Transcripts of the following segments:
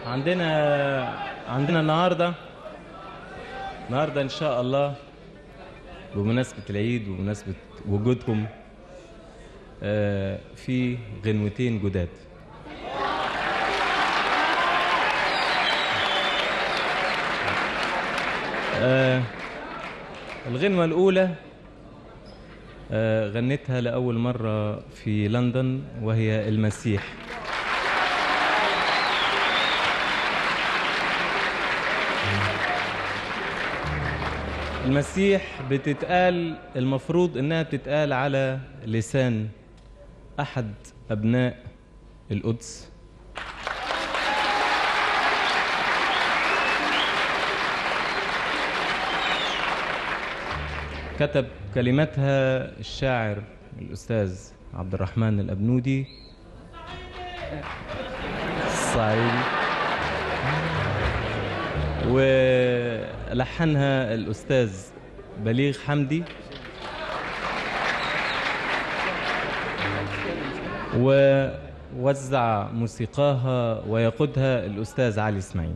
عندنا النهارده ان شاء الله بمناسبة العيد وبمناسبة وجودكم في غنوتين جداد. الغنوة الأولى غنيتها لأول مرة في لندن وهي المسيح. المسيح بتتقال، المفروض انها بتتقال على لسان احد ابناء القدس، كتب كلماتها الشاعر الأستاذ عبد الرحمن الأبنودي الصعيدي، ولحنها الأستاذ بليغ حمدي، ووزع موسيقاها ويقودها الأستاذ علي إسماعيل.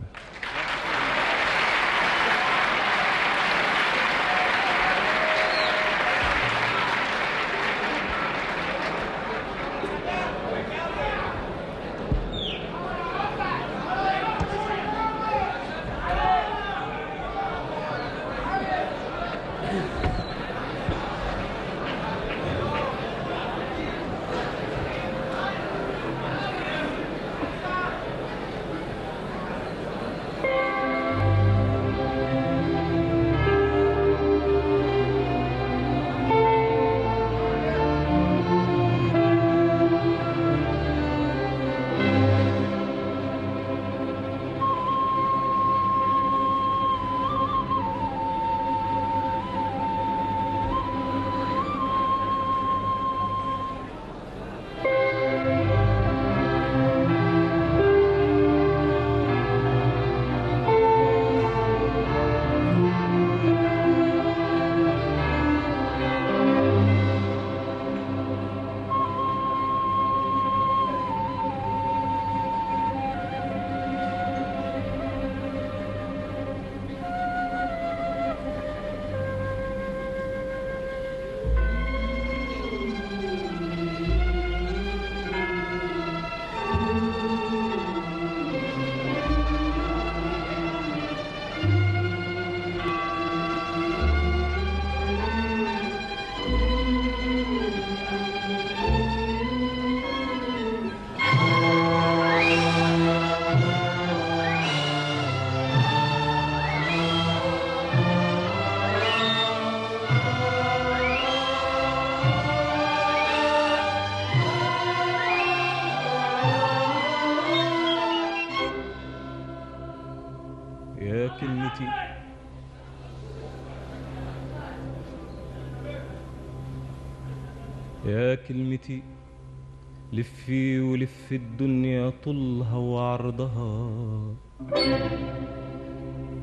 يا كلمتي لفي ولف الدنيا طولها وعرضها،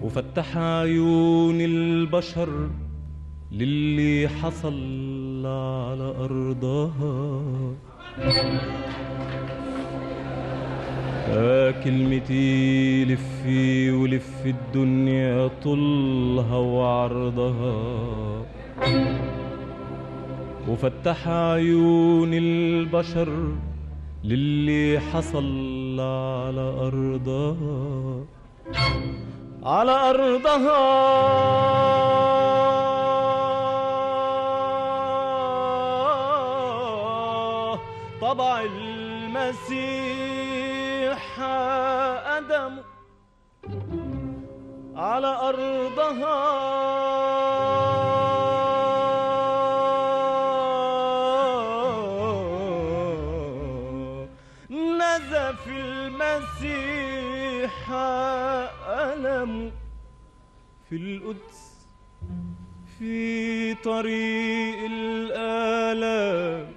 وفتح عيون البشر للي حصل على أرضها. يا كلمتي لفي ولف الدنيا طولها وعرضها، وفتح عيون البشر للي حصل على أرضها، على أرضها. طبع المسيح أدم على أرضها، نزف المسيح ألم في القدس، في طريق الآلام،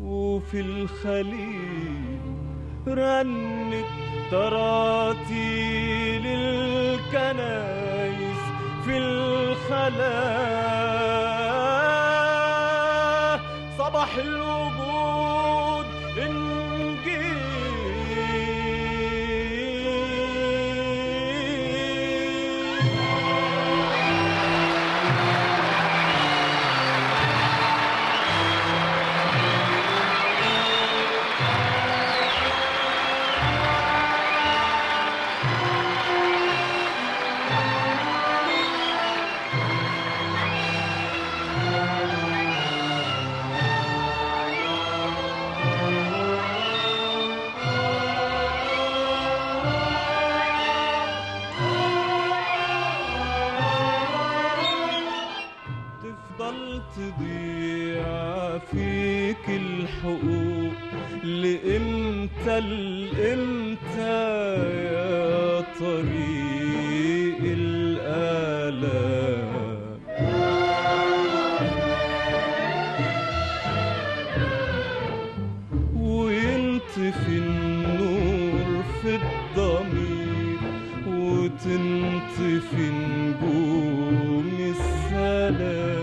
وفي الخليل رنت تراتيل الكنايس، في الخلاء صبح الوجود إنجيل الضمير وتنطفي نجوم السلام.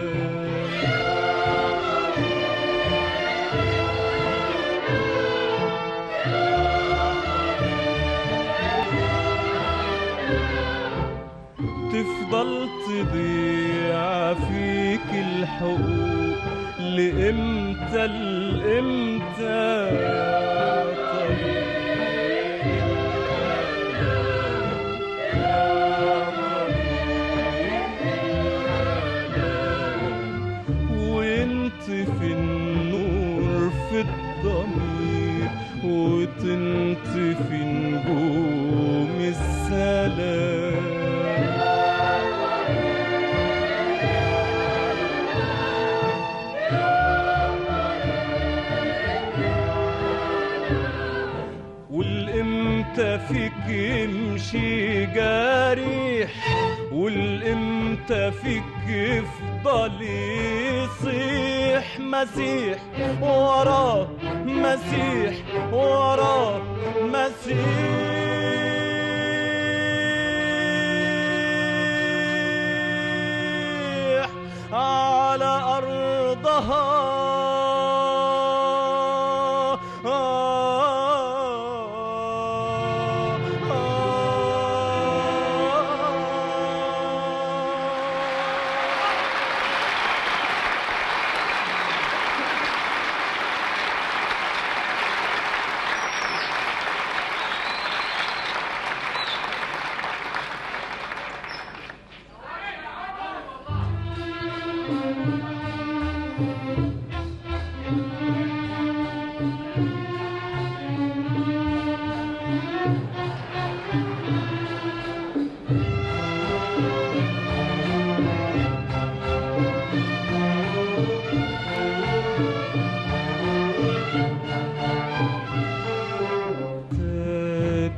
تفضل تضيع فيك الحقوق لإمتى لإمتى يا طريق وينطفي النور في الضمير وتنطفي نجوم السلام. والامتى فيك يمشي جريح والامتى فيك يفضل يصيح مسيح وراه مسيح وراه مسيح على أرضها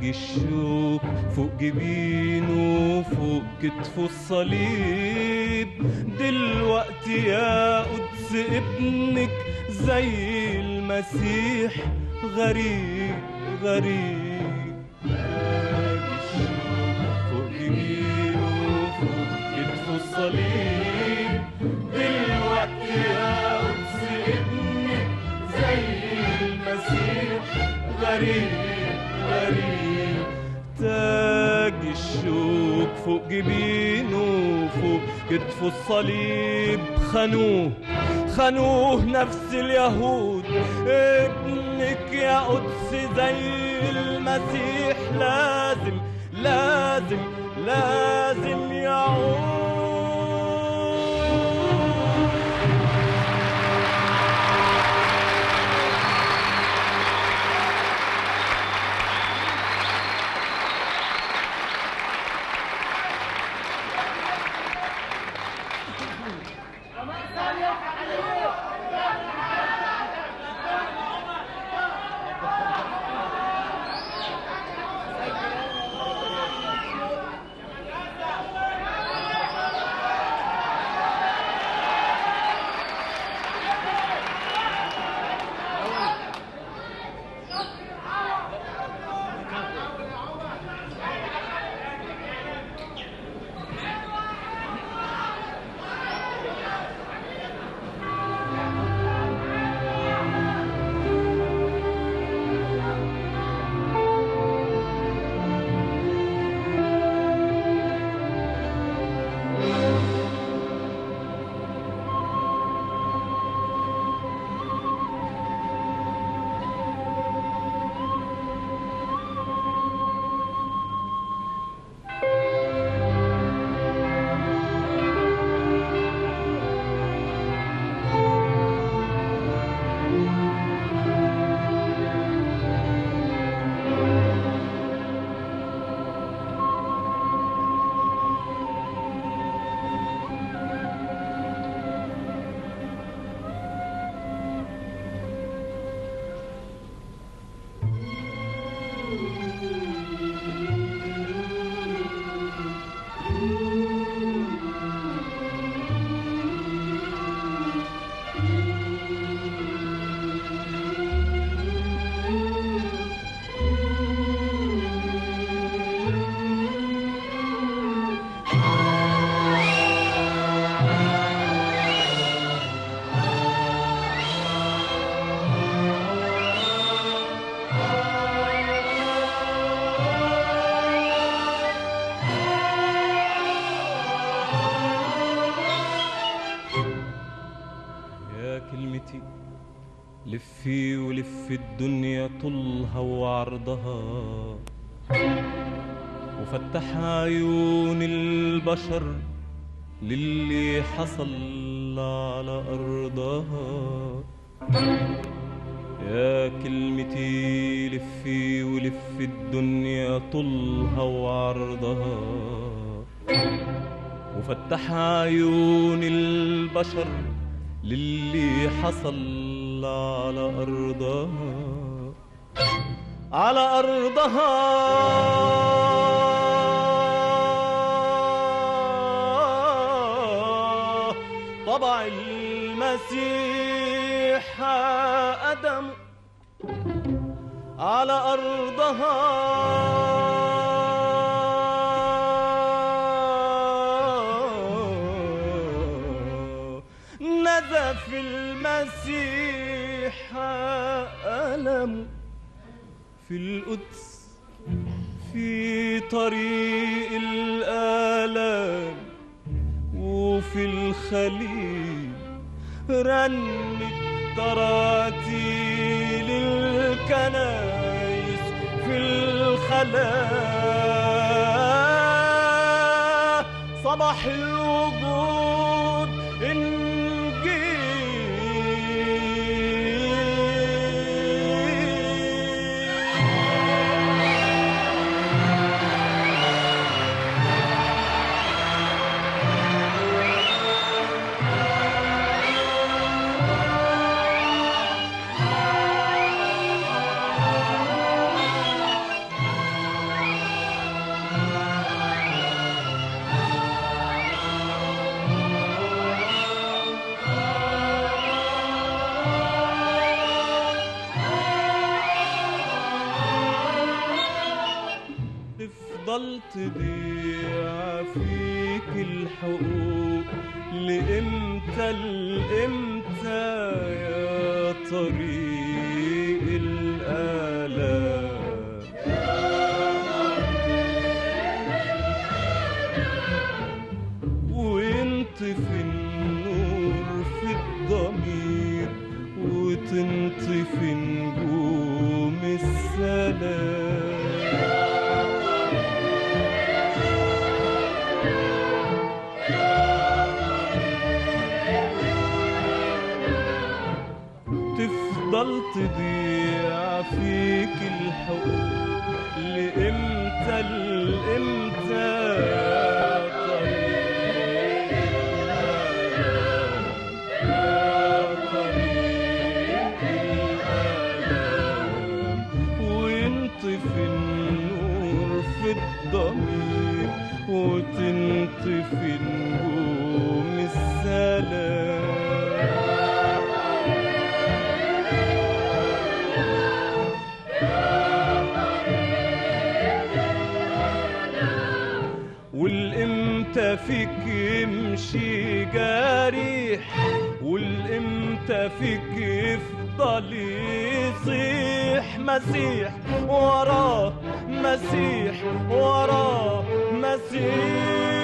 الشوك فوق جبينه فوق كتفه الصليب دلوقتي يا قدس ابنك زي المسيح غريب غريب. الشوك فوق جبينه فوق كتفه الصليب دلوقتي يا قدس ابنك زي المسيح غريب غريب. تاج الشوك فوق جبينه فوق كتفه الصليب خانوه نفس اليهود. ابنك يا قدس زي المسيح لازم لازم لازم يعود. الدنيا طولها وعرضها، وفتح عيون البشر للي حصل على أرضها. يا كلمتي لفي ولف الدنيا طولها وعرضها، وفتح عيون البشر للي حصل على أرضها. على أرضها طبع المسيح أدم، على أرضها نزف المسيح ألم. في القدس في طريق الآلام، وفي الخليل رنت تراتيل الكنايس، في الخلاء صباح الوجود تفضل تضيع فيك الحقوق لإمتى لإمتى يا طريق الآلام. وينطفي النور في الضمير، وتنطفي نجوم السلام. تفضل تضيع فيك الحقوق لإمتى لإمتى يا طريق الآلام، يا طريق الآلام. وينطفي النور في الضمير، وتنطفي نجوم السلام. والإمتى فيك يمشي جريح، والإمتى فيك يفضل يصيح مسيح وراه، مسيح وراه مسيح.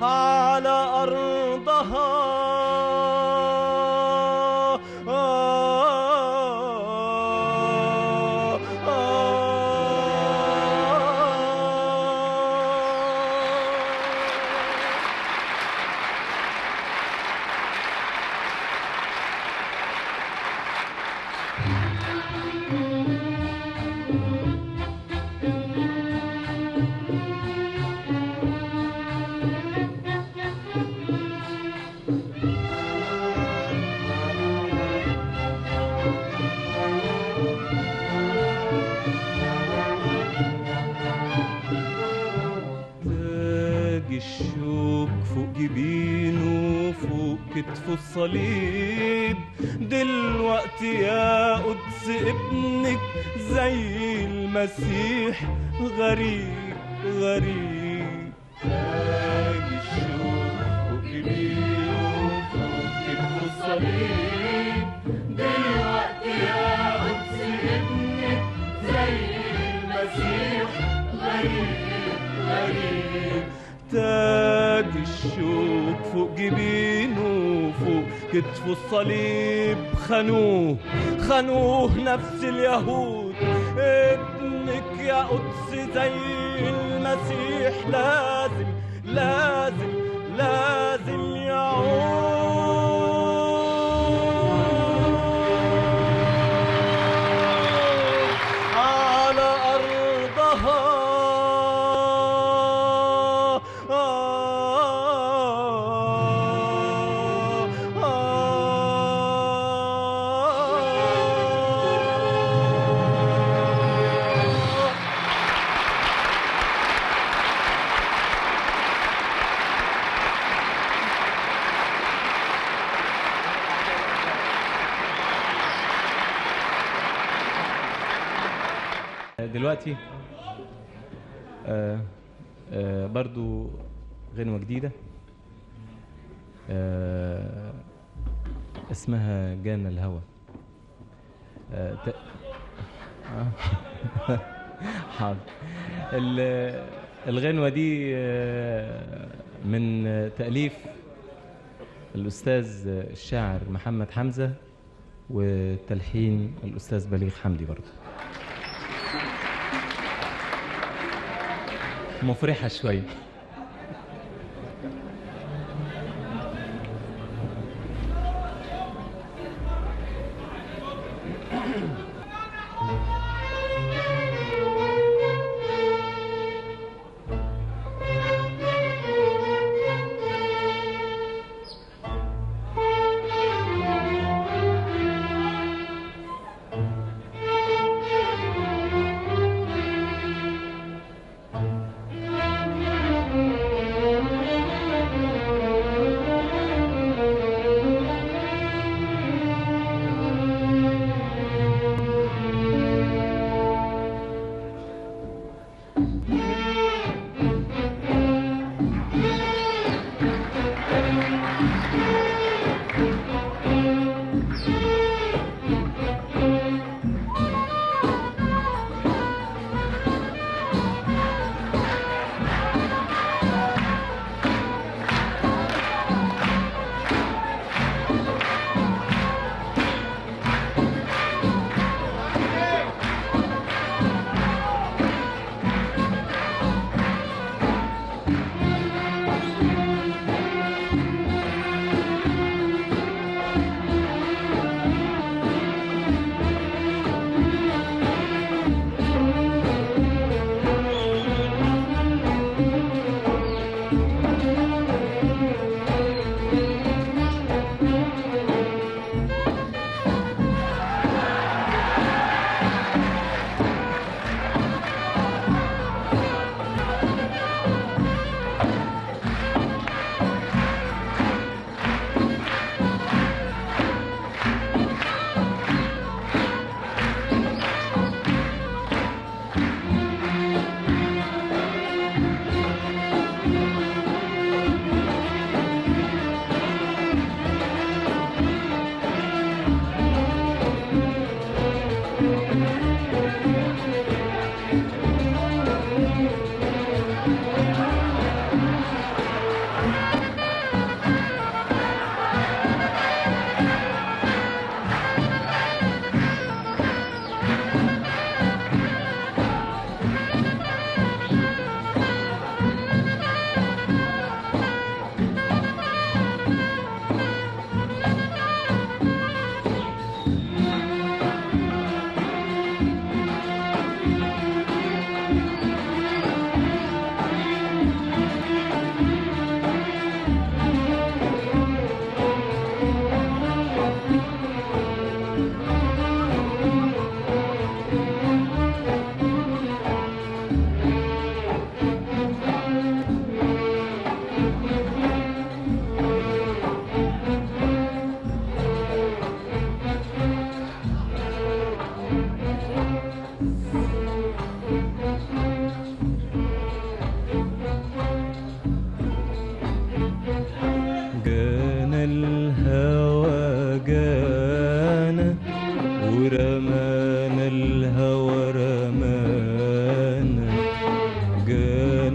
على أرضها الشوك فوق جبينه، فوق كتفه الصليب. دلوقتي يا قدس ابنك زي المسيح غريب غريب. تاج الشوك فوق جبينه، فوق كتفه الصليب. دلوقتي يا قدس ابنك زي المسيح غريب غريب. تاج الشوك فوق جبينه، كتفه الصليب خانوه نفس اليهود. ابنك يا قدس زي المسيح لازم يعود على أرضها. دلوقتي برضو غنوة جديدة اسمها جانا الهوى. حاضر. الغنوة دي من تأليف الأستاذ الشاعر محمد حمزة وتلحين الأستاذ بليغ حمدي برضو. مفرحة شوية.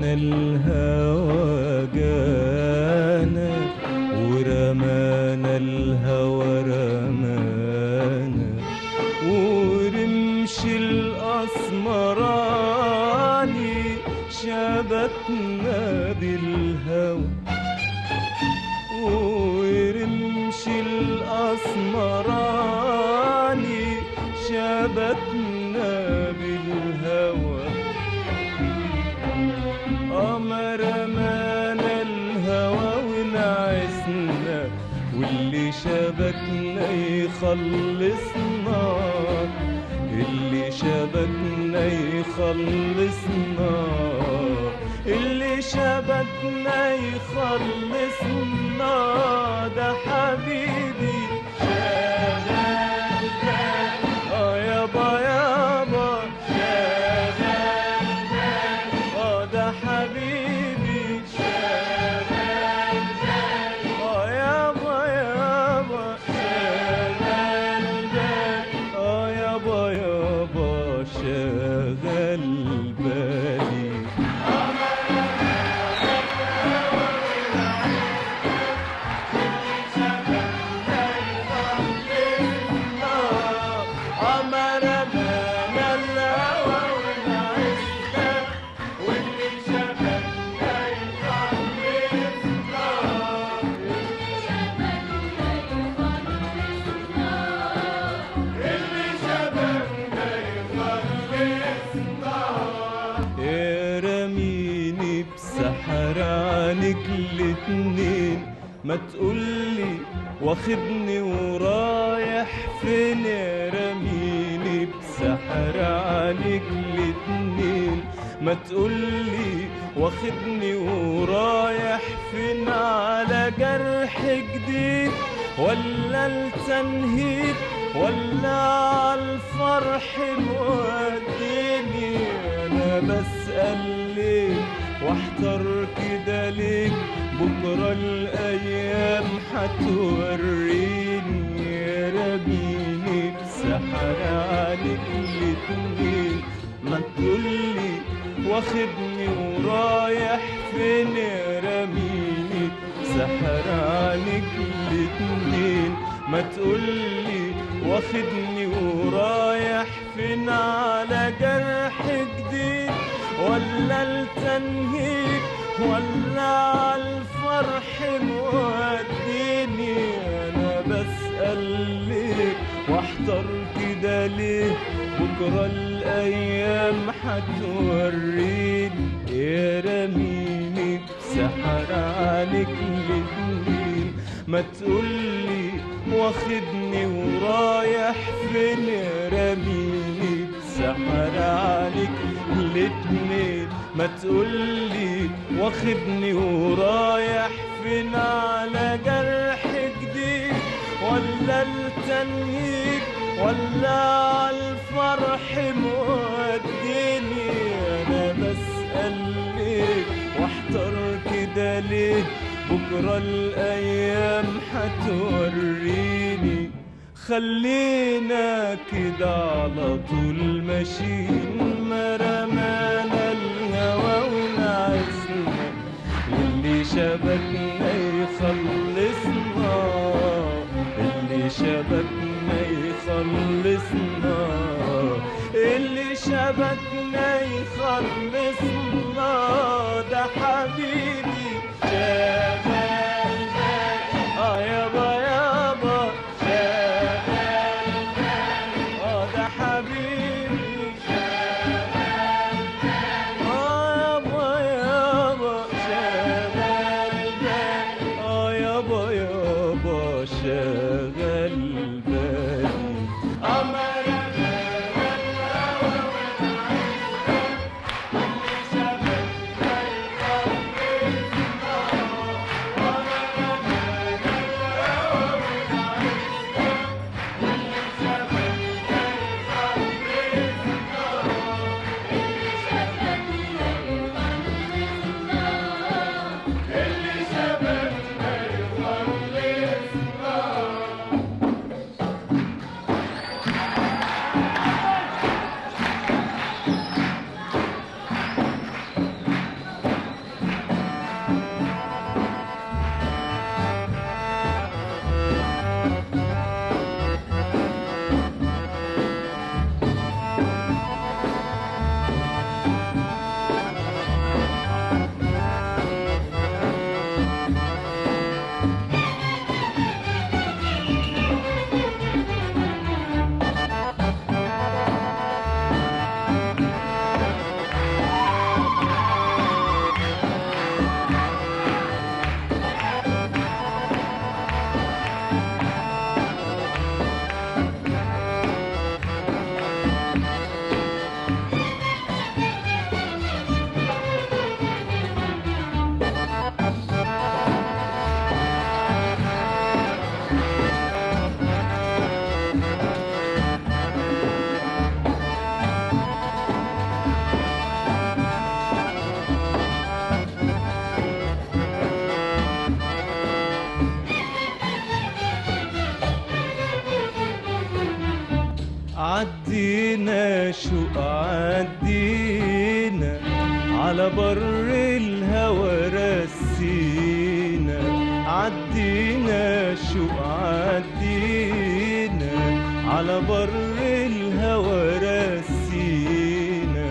الهوى جانا ورمانا الهوى ورمش الأسمراني شبكنا بالهوى، ورمش الأسمراني شبكنا بالهوى. قمر رمانا الهوى ونعسنا، واللي شبكنا يخلصنا، اللي شبكنا يخلصنا، اللي شبكنا يخلصنا، ده حبيبي شغال بال. يابا يابا شغال بال، ده حبيبي شغال بال. يابا يابا شغال بال، يابا يابا شغال بالي. عنك الاتنين ما تقولي واخدني ورايح فين، رميني بسحر عنك الاتنين ما تقولي واخدني ورايح فين، على جرح جديد ولا التنهيد ولا عالفرح موديني. انا بسأل ليه واحتر كده ليك، بكرة الأيام هتوريني، رميني بسحر عنك الاتنين ما تقولي واخدني ورايح فين، رميني بسحر عنك الاتنين ما تقولي واخدني ورايح فين، على جرح جديد ولا التنهيد ولا عالفرح موديني. انا بسأل ليه واحتر كده ليه، بكرة الايام هتوريني، يا رميني بسحر عنك الاتنين ما تقولي واخدني ورايح فين، رميني بسحر عنك الاتنين ما تقولي واخدني ورايح فين، على جرح جديد ولا التنهيد ولا عالفرح موديني. انا بسأل ليه واحتر كده ليه، بكرة الايام هتوريني. خلينا كده على طول ماشيين، ما رمانا الهوى ونعسنا، واللي شبكنا يخلصنا، اللي شبكنا يخلصنا، اللي شبكنا يخلصنا، ده حبيبي شغال بال. يابا يابا شغال بال، ده حبيبي شغال بال. يابا يابا شغال بال، يابا يابا شغال بالي. عدينا شوق عدينا على بر الهوى رسينا، عدينا شوق عدينا على بر الهوى رسينا.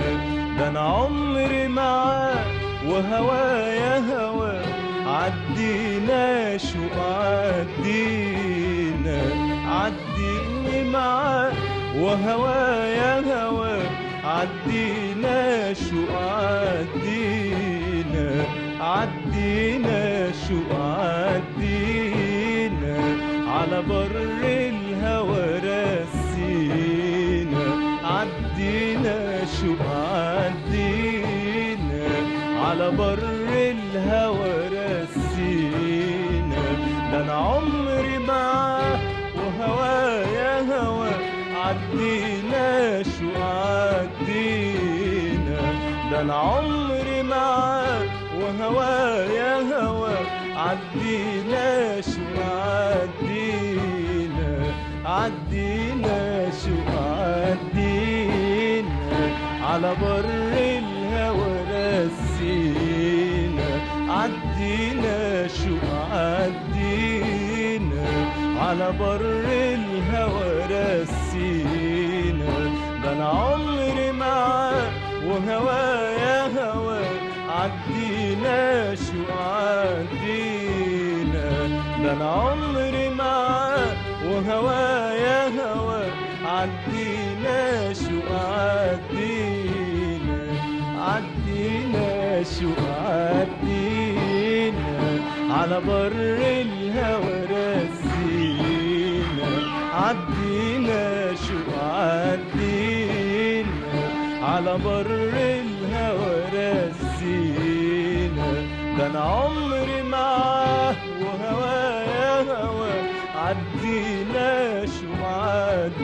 ده انا عمري معاه وهوايا هوا، عدينا شوق عدينا، عديني معاه وهوايا هوا، عدينا شوق عدينا، عدينا شوق عدينا على بر الهوى رسينا، عدينا شوق عدينا على بر الهوى رسينا. ده انا عمري معاه وهوايا هوا، عدينا شوق عدينا. ده انا عمري معاه وهوايا هوا، عدينا شوق عدينا، عدينا شوق عدينا على بر الهوى رسينا، عدينا شوق عدينا على بر الهوى رسينا. ده انا عمري معاه وهوايا هوا، عدينا شوق عدينا. ده انا عمري معاه وهوايا هوا، عدينا شوق عدينا، عدينا شوق عدينا على بر الهوى رسينا، عدينا شوق عدينا على بر الهوى رسينا. ده انا عمري معاه وهوايا هوا، عدينا شوق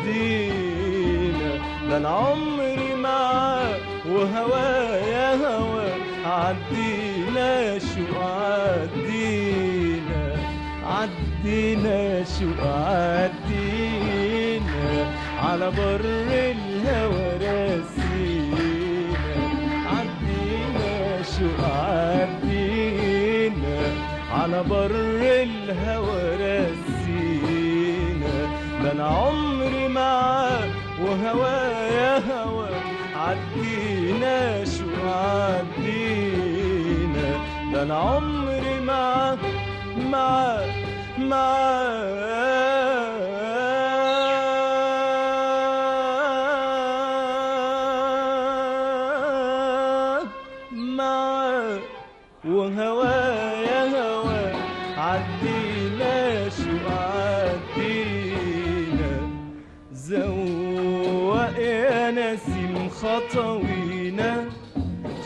عدينا. ده انا عمري معاه وهوايا هوا، عدينا شوق عدينا، عدينا شوق عدينا على بر الهوى رسينا، عدينا شوق عدينا على بر الهوى رسينا. ده انا عمري معاه وهوايا هوا، عدينا شوق عدينا. ده انا عمري معاه معاه معاه وهوايا هوا، عدينا شوق عدينا. زوق يا نسيم خطوينا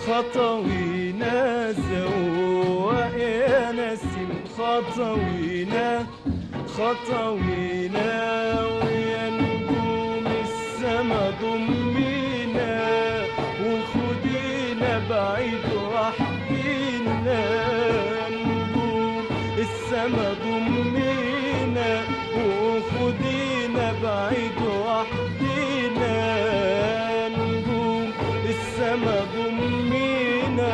خطوينا، زوق يا نسيم خطوينا خطوينا، ويا نجوم السما ضمينا وخدينا بعيد وحدينا. نجوم السما ضمينا وخدينا بعيد وحدينا، نجوم السما ضمينا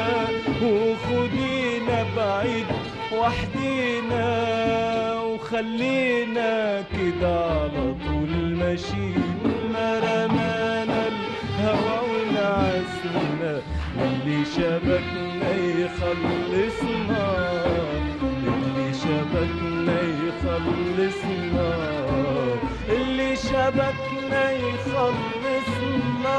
وخدينا بعيد وحدينا. وخلينا كده على طول ماشيين، ما رمانا الهوى ونعسنا، اللي شبكنا يخلصنا، اللي شبكنا يخلصنا، اللي شبكنا يخلصنا.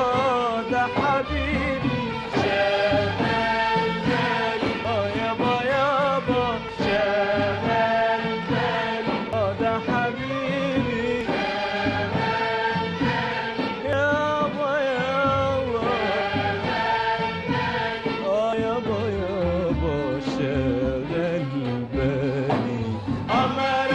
ده حبيبي شغال بالي، يابا يابا شغال بالي، ده حبيبي شغال بالي، يابا يابا يابا يابا شغال بالي. أمر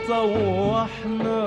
طوحنا